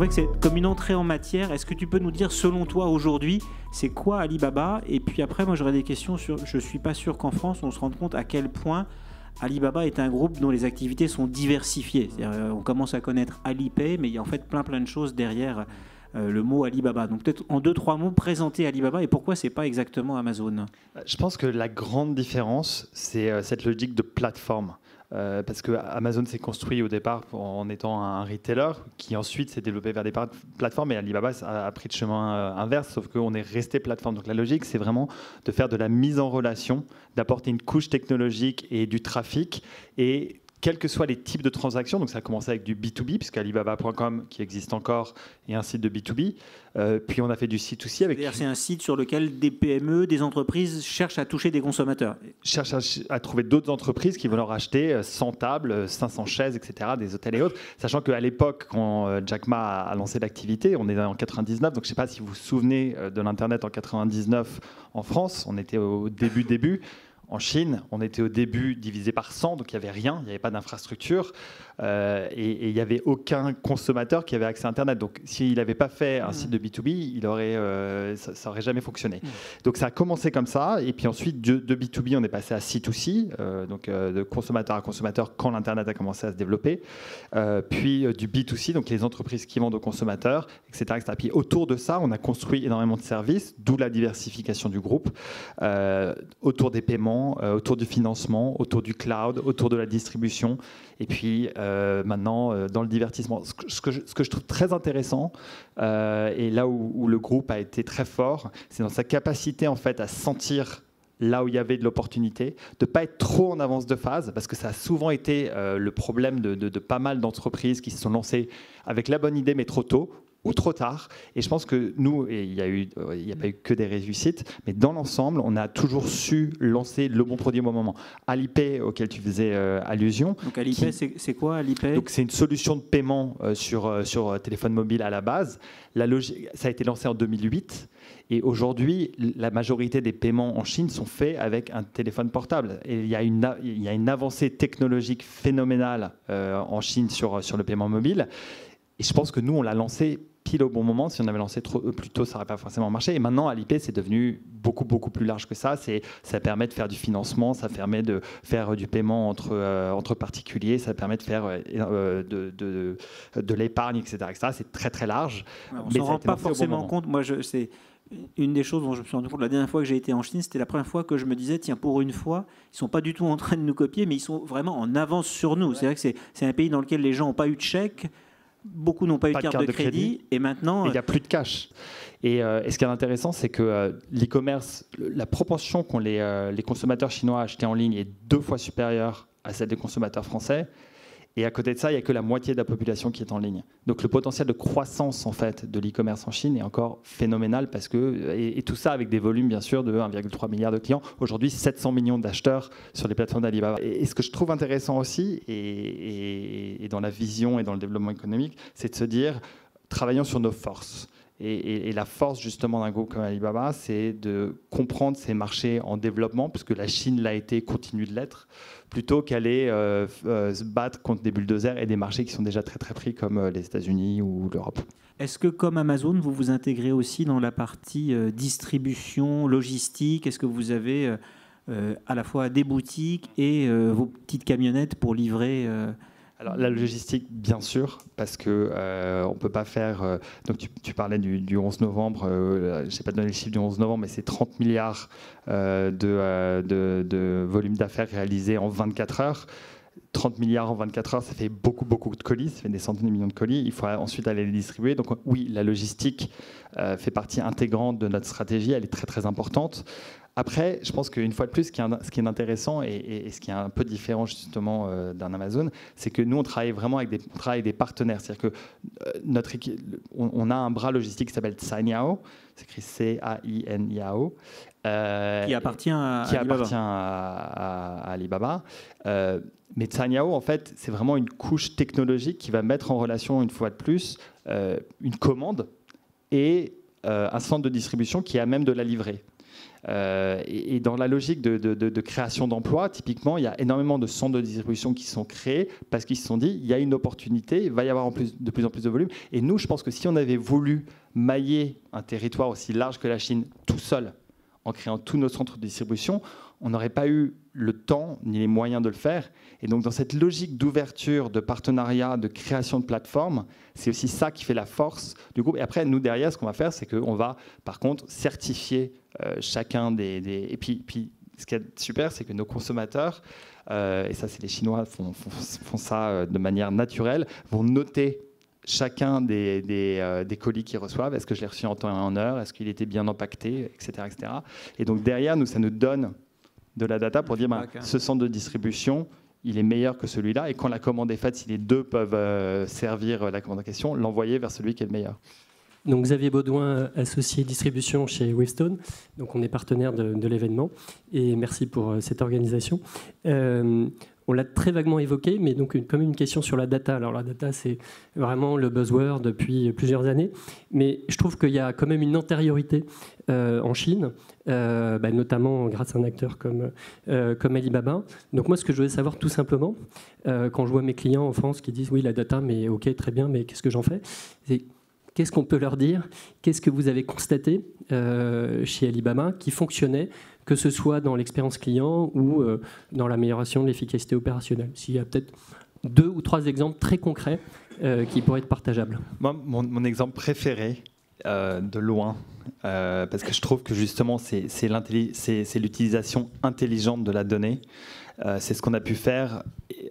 vrai que c'est comme une entrée en matière. Est-ce que tu peux nous dire, selon toi, aujourd'hui, c'est quoi Alibaba? Et puis après, moi, j'aurais des questions sur... Je ne suis pas sûr qu'en France, on se rende compte à quel point Alibaba est un groupe dont les activités sont diversifiées. On commence à connaître Alipay, mais il y a en fait plein de choses derrière le mot Alibaba. Donc peut-être en 2-3 mots, présenter Alibaba et pourquoi ce n'est pas exactement Amazon. Je pense que la grande différence, c'est cette logique de plateforme. Parce que Amazon s'est construit au départ en étant un retailer qui ensuite s'est développé vers des plateformes, et Alibaba a pris le chemin inverse, sauf qu'on est resté plateforme. Donc la logique, c'est vraiment de faire de la mise en relation, d'apporter une couche technologique et du trafic, et quels que soient les types de transactions. Donc ça a commencé avec du B2B, puisque Alibaba.com, qui existe encore, est un site de B2B. Puis on a fait du C2C avec... C'est-à-dire c'est un site sur lequel des PME, des entreprises cherchent à toucher des consommateurs. Cherchent à trouver d'autres entreprises qui vont leur acheter 100 tables, 500 chaises, etc., des hôtels et autres. Sachant qu'à l'époque, quand Jack Ma a lancé l'activité, on est en 99, donc je ne sais pas si vous vous souvenez de l'Internet en 99 en France, on était au début. En Chine, on était au début divisé par 100, donc il n'y avait rien, il n'y avait pas d'infrastructure, et il n'y avait aucun consommateur qui avait accès à Internet. Donc s'il n'avait pas fait un site de B2B, ça n'aurait jamais fonctionné. Donc ça a commencé comme ça, et puis ensuite de B2B, on est passé à C2C, donc de consommateur à consommateur quand l'Internet a commencé à se développer, puis du B2C, donc les entreprises qui vendent aux consommateurs, etc., etc. Puis autour de ça, on a construit énormément de services, d'où la diversification du groupe, autour des paiements, autour du financement, autour du cloud, autour de la distribution, et puis maintenant dans le divertissement. Ce que je trouve très intéressant, et là où le groupe a été très fort, c'est dans sa capacité en fait à sentir là où il y avait de l'opportunité, de ne pas être trop en avance de phase, parce que ça a souvent été le problème de pas mal d'entreprises qui se sont lancées avec la bonne idée mais trop tôt, ou trop tard. Et je pense que nous, il n'y a pas eu que des réussites, mais dans l'ensemble, on a toujours su lancer le bon produit au bon moment. Alipay, auquel tu faisais allusion. Donc Alipay, c'est quoi Alipay? Donc c'est une solution de paiement sur téléphone mobile à la base. Ça a été lancé en 2008. Et aujourd'hui, la majorité des paiements en Chine sont faits avec un téléphone portable. Et il y a une avancée technologique phénoménale en Chine sur le paiement mobile. Et je pense que nous, on l'a lancé pile au bon moment. Si on avait lancé plus tôt, ça n'aurait pas forcément marché. Et maintenant, Alipay, c'est devenu beaucoup plus large que ça. Ça permet de faire du financement, ça permet de faire du paiement entre particuliers, ça permet de faire de l'épargne, etc., etc. C'est très large. On ne s'en rend pas forcément compte. Moi, c'est une des choses dont je me suis rendu compte la dernière fois que j'ai été en Chine, c'était la première fois que je me disais, tiens, pour une fois, ils ne sont pas du tout en train de nous copier, mais ils sont vraiment en avance sur nous. Ouais. C'est vrai que c'est un pays dans lequel les gens n'ont pas eu de chèque. Beaucoup n'ont pas eu de carte de crédit, et maintenant... Il n'y a plus de cash. Et ce qui est intéressant, c'est que l'e-commerce, la proportion qu'ont les consommateurs chinois achetés en ligne est 2 fois supérieure à celle des consommateurs français. Et à côté de ça, il n'y a que la moitié de la population qui est en ligne. Donc le potentiel de croissance en fait, de l'e-commerce en Chine est encore phénoménal, parce que, et tout ça avec des volumes bien sûr de 1,3 milliard de clients. Aujourd'hui, 700 millions d'acheteurs sur les plateformes d'Alibaba. Et ce que je trouve intéressant aussi, et dans la vision et dans le développement économique, c'est de se dire, travaillons sur nos forces. Et la force justement d'un groupe comme Alibaba, c'est de comprendre ces marchés en développement, puisque la Chine l'a été, continue de l'être, plutôt qu'aller se battre contre des bulldozers et des marchés qui sont déjà très pris comme les États-Unis ou l'Europe. Est-ce que comme Amazon, vous vous intégrez aussi dans la partie distribution, logistique? Est-ce que vous avez à la fois des boutiques et vos petites camionnettes pour livrer Alors la logistique, bien sûr, parce que on peut pas faire. Donc tu parlais du 11 novembre. Je ne sais pas donner le chiffre du 11 novembre, mais c'est 30 milliards de volume d'affaires réalisés en 24 heures. 30 milliards en 24 heures, ça fait beaucoup de colis, ça fait des centaines de millions de colis. Il faut ensuite aller les distribuer. Donc oui, la logistique fait partie intégrante de notre stratégie. Elle est très importante. Après, je pense qu'une fois de plus, ce qui est intéressant et ce qui est un peu différent justement d'un Amazon, c'est que nous, on travaille vraiment avec des partenaires. C'est-à-dire que notre équipe, on a un bras logistique qui s'appelle Cainiao, c'est écrit C-A-I-N-I-A-O, qui appartient à Alibaba. Mais Cainiao, en fait, c'est vraiment une couche technologique qui va mettre en relation, une fois de plus, une commande et un centre de distribution qui est à même de la livrer. Et dans la logique de création d'emplois, typiquement, il y a énormément de centres de distribution qui sont créés parce qu'ils se sont dit il y a une opportunité, il va y avoir de plus en plus de volume. Et nous, je pense que si on avait voulu mailler un territoire aussi large que la Chine tout seul, en créant tous nos centres de distribution, on n'aurait pas eu le temps ni les moyens de le faire. Et donc, dans cette logique d'ouverture, de partenariat, de création de plateformes, c'est aussi ça qui fait la force du groupe. Et après, nous, derrière, ce qu'on va faire, c'est qu'on va, par contre, certifier chacun des... Et puis, ce qui est super, c'est que nos consommateurs, et ça, c'est les Chinois font ça de manière naturelle, vont noter chacun des colis qu'ils reçoivent. Est-ce que je l'ai reçu en temps et en heure? Est-ce qu'il était bien empaqueté, etc., etc. Et donc derrière, nous, ça nous donne de la data pour dire ce centre de distribution, il est meilleur que celui-là. Et quand la commande est faite, si les deux peuvent servir la commande en question, l'envoyer vers celui qui est le meilleur. Donc Xavier Baudouin, associé distribution chez Wavestone. Donc on est partenaire de l'événement. Et merci pour cette organisation. On l'a très vaguement évoqué, mais donc comme une question sur la data. Alors la data, c'est vraiment le buzzword depuis plusieurs années, mais je trouve qu'il y a quand même une antériorité en Chine, notamment grâce à un acteur comme Alibaba. Donc moi, ce que je voulais savoir tout simplement, quand je vois mes clients en France qui disent oui, la data, mais ok, très bien, mais qu'est-ce que j'en fais? Qu'est-ce qu'on peut leur dire? Qu'est-ce que vous avez constaté chez Alibaba qui fonctionnait, que ce soit dans l'expérience client ou dans l'amélioration de l'efficacité opérationnelle? S'il y a peut-être 2 ou 3 exemples très concrets qui pourraient être partageables. Moi, mon exemple préféré, de loin, parce que je trouve que justement c'est l'utilisation intelligente de la donnée. C'est ce qu'on a pu faire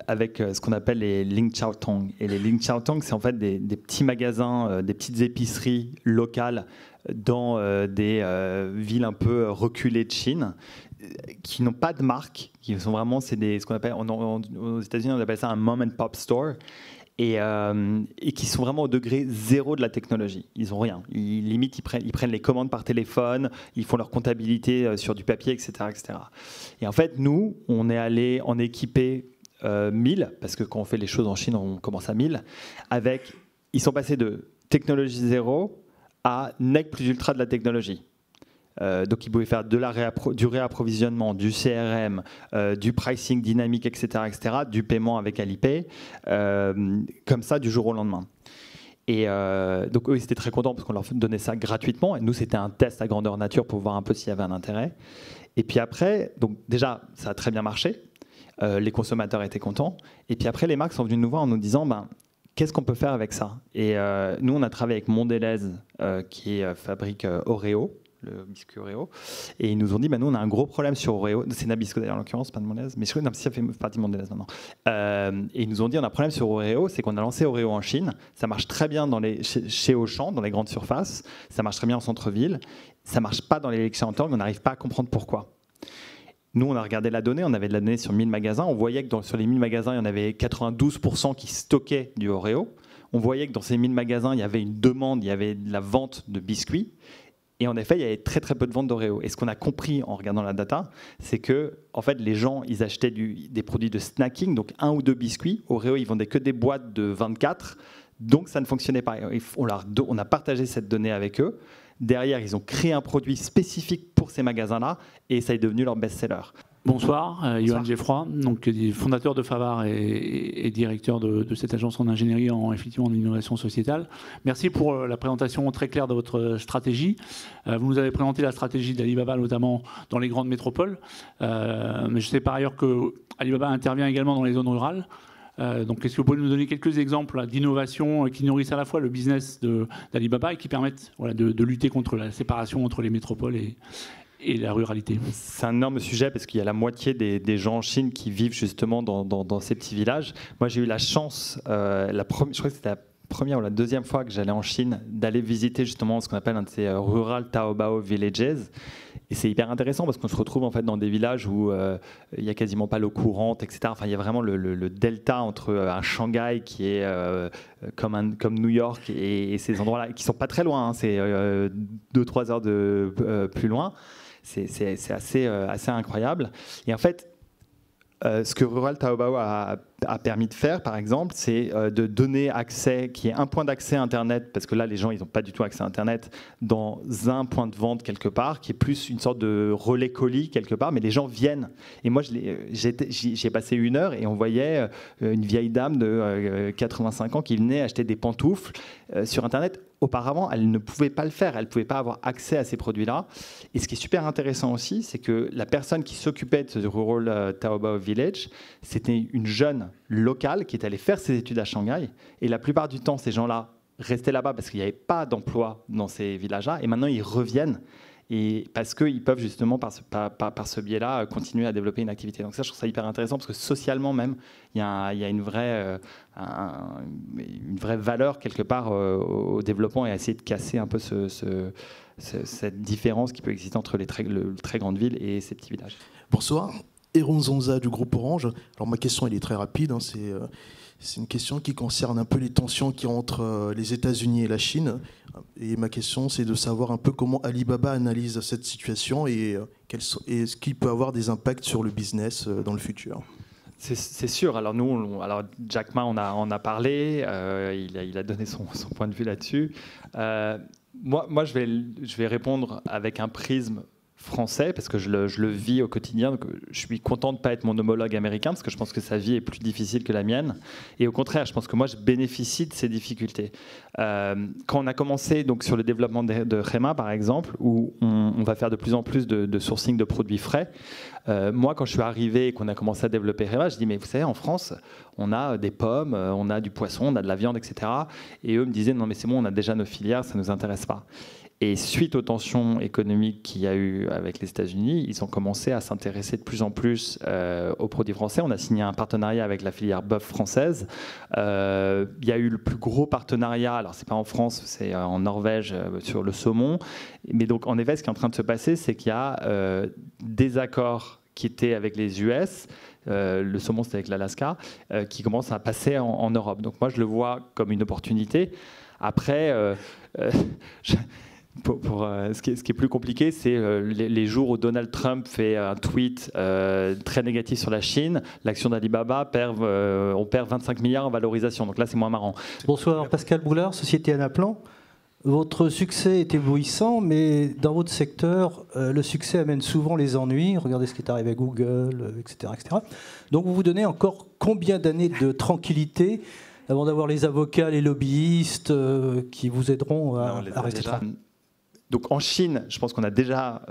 avec ce qu'on appelle les Ling Chao Tong. Et les Ling Chao Tong, c'est en fait des petits magasins, des petites épiceries locales dans des villes un peu reculées de Chine, qui n'ont pas de marque, qui sont vraiment, ce qu'on appelle, aux États-Unis, on appelle ça un mom and pop store. Et qui sont vraiment au degré zéro de la technologie. Ils n'ont rien. Ils prennent les commandes par téléphone, ils font leur comptabilité sur du papier, etc., etc. Et en fait, nous, on est allé en équiper 1000, parce que quand on fait les choses en Chine, on commence à 1000. Ils sont passés de technologie zéro à nec plus ultra de la technologie. Donc ils pouvaient faire du réapprovisionnement, du CRM, du pricing dynamique, etc., etc., du paiement avec Alipay, comme ça du jour au lendemain. Et donc eux ils étaient très contents parce qu'on leur donnait ça gratuitement, et nous c'était un test à grandeur nature pour voir un peu s'il y avait un intérêt. Et puis après, donc déjà ça a très bien marché, les consommateurs étaient contents, et puis après les marques sont venues nous voir en nous disant qu'est-ce qu'on peut faire avec ça? Et nous on a travaillé avec Mondelez qui fabrique Oreo, le biscuit Oreo, et ils nous ont dit nous on a un gros problème sur Oreo, c'est Nabisco d'ailleurs en l'occurrence, pas de Mondelez, mais ça fait partie de Mondelez maintenant, et ils nous ont dit on a un problème sur Oreo, c'est qu'on a lancé Oreo en Chine, ça marche très bien chez Auchan, dans les grandes surfaces, ça marche très bien en centre-ville, ça marche pas dans les Ling Chao Tong, on n'arrive pas à comprendre pourquoi. Nous, on a regardé la donnée, on avait de la donnée sur 1000 magasins, on voyait que sur les 1000 magasins, il y en avait 92% qui stockaient du Oreo, on voyait que dans ces 1000 magasins, il y avait une demande, il y avait de la vente de biscuits. Et en effet, il y avait très très peu de ventes d'Oreo. Et ce qu'on a compris en regardant la data, c'est que en fait, les gens, ils achetaient des produits de snacking, donc 1 ou 2 biscuits. Oreo, ils vendaient que des boîtes de 24, donc ça ne fonctionnait pas. On a partagé cette donnée avec eux. Derrière, ils ont créé un produit spécifique pour ces magasins-là, et ça est devenu leur best-seller. Bonsoir, Johan Geffroy, donc fondateur de Favar et directeur de cette agence en ingénierie effectivement en innovation sociétale. Merci pour la présentation très claire de votre stratégie. Vous nous avez présenté la stratégie d'Alibaba notamment dans les grandes métropoles, mais je sais par ailleurs que Alibaba intervient également dans les zones rurales. Donc, est-ce que vous pouvez nous donner quelques exemples d'innovations qui nourrissent à la fois le business d'Alibaba et qui permettent de lutter contre la séparation entre les métropoles et la ruralité? C'est un énorme sujet parce qu'il y a la moitié des gens en Chine qui vivent justement dans ces petits villages. Moi, j'ai eu la chance, je crois que c'était la première ou la deuxième fois que j'allais en Chine, d'aller visiter justement ce qu'on appelle un de ces rural Taobao villages. Et c'est hyper intéressant parce qu'on se retrouve en fait dans des villages où il n'y a quasiment pas l'eau courante, etc. Enfin, il y a vraiment le delta entre un Shanghai qui est comme New York et ces endroits-là qui ne sont pas très loin, hein, c'est 2-3 heures plus loin. C'est assez incroyable. Et en fait, Ce que Rural Taobao a permis de faire, par exemple, c'est de donner accès, qui est un point d'accès à Internet, parce que là, les gens, ils n'ont pas du tout accès à Internet, dans un point de vente quelque part, qui est plus une sorte de relais colis quelque part, mais les gens viennent. Et moi, j'y ai passé 1 heure et on voyait une vieille dame de 85 ans qui venait acheter des pantoufles sur Internet. Auparavant, elle ne pouvait pas le faire, elle ne pouvait pas avoir accès à ces produits-là. Et ce qui est super intéressant aussi, c'est que la personne qui s'occupait de ce Rural Taobao Village, c'était une jeune locale qui est allée faire ses études à Shanghai. Et la plupart du temps, ces gens-là restaient là-bas parce qu'il n'y avait pas d'emploi dans ces villages-là. Et maintenant, ils reviennent. Et parce qu'ils peuvent justement, par ce biais-là, continuer à développer une activité. Donc ça, je trouve ça hyper intéressant, parce que socialement même, il y a une vraie valeur, quelque part, au développement, et à essayer de casser un peu cette différence qui peut exister entre les très grandes villes et ces petits villages. Bonsoir, Eron Zonza du groupe Orange. Alors ma question, elle est très rapide, c'est une question qui concerne un peu les tensions qu'il y a entre les États-Unis et la Chine. Et ma question, c'est de savoir un peu comment Alibaba analyse cette situation et est-ce qu'il peut avoir des impacts sur le business dans le futur. C'est sûr. Alors nous, Jack Ma en a parlé. Il a donné son point de vue là-dessus. Moi, je vais répondre avec un prisme français, parce que je le vis au quotidien. Donc je suis content de ne pas être mon homologue américain, parce que je pense que sa vie est plus difficile que la mienne. Et au contraire, je pense que moi, je bénéficie de ces difficultés. Quand on a commencé donc, sur le développement de Rema, par exemple, où on va faire de plus en plus de sourcing de produits frais, moi, quand je suis arrivé et qu'on a commencé à développer Rema, je dis, mais vous savez, en France, on a des pommes, on a du poisson, on a de la viande, etc. Et eux me disaient, non, mais c'est bon, on a déjà nos filières, ça ne nous intéresse pas. Et suite aux tensions économiques qu'il y a eu avec les États-Unis, ils ont commencé à s'intéresser de plus en plus aux produits français. On a signé un partenariat avec la filière bœuf française. Il y a eu le plus gros partenariat, alors c'est pas en France, c'est en Norvège sur le saumon. Mais donc en effet, ce qui est en train de se passer, c'est qu'il y a des accords qui étaient avec les US. Le saumon, c'était avec l'Alaska, qui commencent à passer en Europe. Donc moi, je le vois comme une opportunité. Après, ce qui est plus compliqué, c'est les jours où Donald Trump fait un tweet très négatif sur la Chine, l'action d'Alibaba on perd 25 milliards en valorisation. Donc là, c'est moins marrant. Bonsoir, Pascal Boulard, Société Anaplan. Votre succès est éblouissant, mais dans votre secteur, le succès amène souvent les ennuis. Regardez ce qui est arrivé à Google, etc., etc. Donc vous vous donnez encore combien d'années de tranquillité avant d'avoir les avocats, les lobbyistes qui vous aideront à rester tranquille? Donc en Chine, je pense qu'on a déjà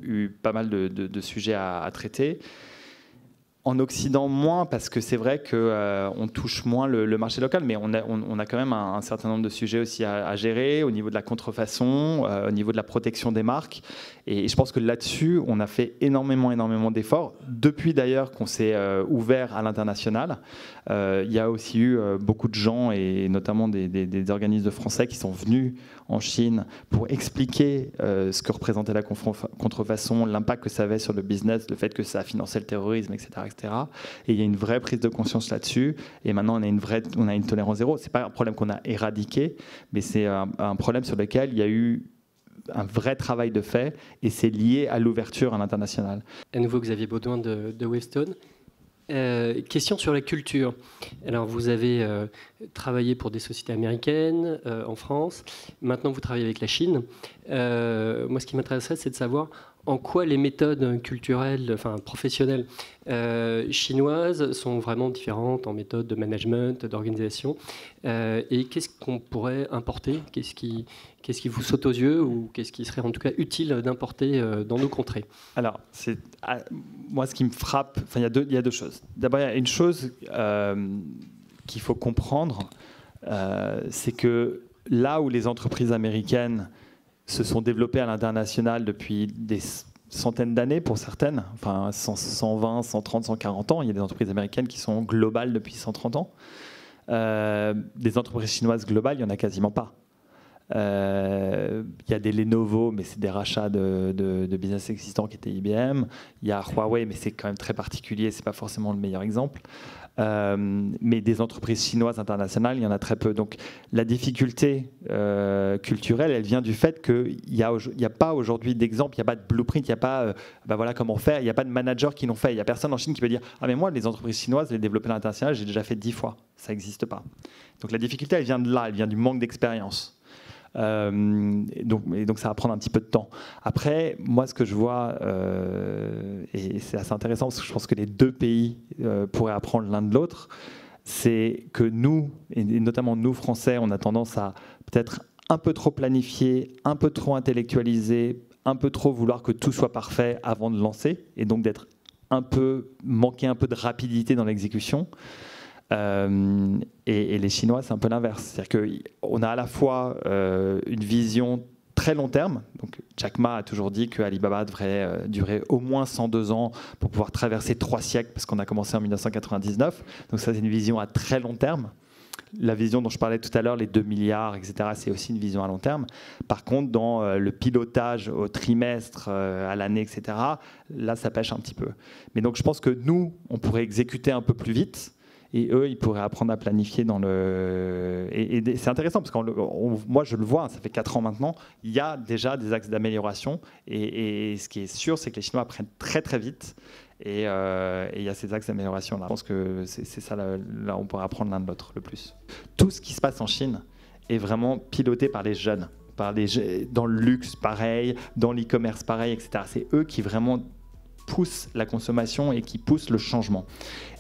eu pas mal de sujets à traiter. En Occident, moins, parce que c'est vrai qu'on touche moins le marché local, mais on a quand même un certain nombre de sujets aussi à gérer au niveau de la contrefaçon, au niveau de la protection des marques. Et je pense que là-dessus, on a fait énormément d'efforts. Depuis d'ailleurs qu'on s'est ouvert à l'international, il y a aussi eu beaucoup de gens, et notamment des organismes français qui sont venus en Chine pour expliquer ce que représentait la contrefaçon, l'impact que ça avait sur le business, le fait que ça finançait le terrorisme, etc. Et il y a une vraie prise de conscience là-dessus. Et maintenant, on a une tolérance zéro. Ce n'est pas un problème qu'on a éradiqué, mais c'est un problème sur lequel il y a eu un vrai travail de fait, et c'est lié à l'ouverture à l'international. À nouveau, Xavier Baudouin de Wavestone. Question sur la culture. Alors, vous avez travaillé pour des sociétés américaines en France. Maintenant, vous travaillez avec la Chine. Moi, ce qui m'intéresserait, c'est de savoir en quoi les méthodes culturelles, enfin professionnelles chinoises sont vraiment différentes en méthode de management, d'organisation. Et qu'est-ce qu'on pourrait importer ? Qu'est-ce qui vous saute aux yeux, ou qu'est-ce qui serait en tout cas utile d'importer dans nos contrées ? Alors, moi, ce qui me frappe, il y a deux choses. D'abord, il y a une chose qu'il faut comprendre, c'est que là où les entreprises américaines se sont développées à l'international depuis des centaines d'années pour certaines, enfin 120, 130, 140 ans, il y a des entreprises américaines qui sont globales depuis 130 ans. Des entreprises chinoises globales, il n'y en a quasiment pas. Il y a des Lenovo, mais c'est des rachats de business existants qui étaient IBM. Il y a Huawei, mais c'est quand même très particulier, c'est pas forcément le meilleur exemple. Mais des entreprises chinoises internationales, il y en a très peu. Donc la difficulté culturelle, elle vient du fait qu'il n'y a pas aujourd'hui d'exemple, il n'y a pas de blueprint, il n'y a pas voilà comment faire, il n'y a pas de manager qui l'ont fait. Il n'y a personne en Chine qui peut dire « Ah mais moi, les entreprises chinoises, les développeurs internationaux, j'ai déjà fait 10 fois. » Ça n'existe pas. Donc la difficulté, elle vient de là, elle vient du manque d'expérience. Donc ça va prendre un petit peu de temps. Après, moi, ce que je vois, et c'est assez intéressant parce que je pense que les deux pays pourraient apprendre l'un de l'autre, c'est que nous, et notamment nous Français, on a tendance à peut-être un peu trop planifier, un peu trop intellectualiser, un peu trop vouloir que tout soit parfait avant de lancer, et donc manquer un peu de rapidité dans l'exécution. Et les Chinois, c'est un peu l'inverse. C'est-à-dire qu'on a à la fois une vision très long terme. Donc, Jack Ma a toujours dit que Alibaba devrait durer au moins 102 ans pour pouvoir traverser 3 siècles, parce qu'on a commencé en 1999. Donc ça, c'est une vision à très long terme. La vision dont je parlais tout à l'heure, les 2 milliards, etc., c'est aussi une vision à long terme. Par contre, dans le pilotage au trimestre, à l'année, etc., là, ça pêche un petit peu. Mais donc, je pense que nous, on pourrait exécuter un peu plus vite. Et eux, ils pourraient apprendre à planifier dans le... Et c'est intéressant, parce que moi, je le vois, ça fait 4 ans maintenant, il y a déjà des axes d'amélioration. Et ce qui est sûr, c'est que les Chinois apprennent très, très vite. Et il y a ces axes d'amélioration-là. Je pense que c'est ça, là, on pourrait apprendre l'un de l'autre le plus. Tout ce qui se passe en Chine est vraiment piloté par les jeunes. Dans le luxe, pareil. Dans l'e-commerce, pareil, etc. C'est eux qui vraiment poussent la consommation et qui poussent le changement.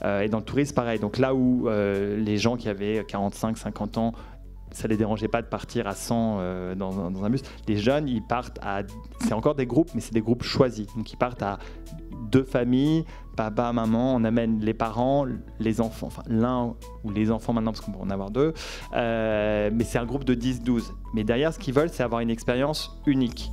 Et dans le tourisme, pareil. Donc là où les gens qui avaient 45, 50 ans, ça ne les dérangeait pas de partir à 100 dans un bus, les jeunes, ils partent à... C'est encore des groupes, mais c'est des groupes choisis. Donc ils partent à 2 familles, papa, maman, on amène les parents, les enfants, enfin l'un ou les enfants maintenant, parce qu'on peut en avoir 2. Mais c'est un groupe de 10-12. Mais derrière, ce qu'ils veulent, c'est avoir une expérience unique.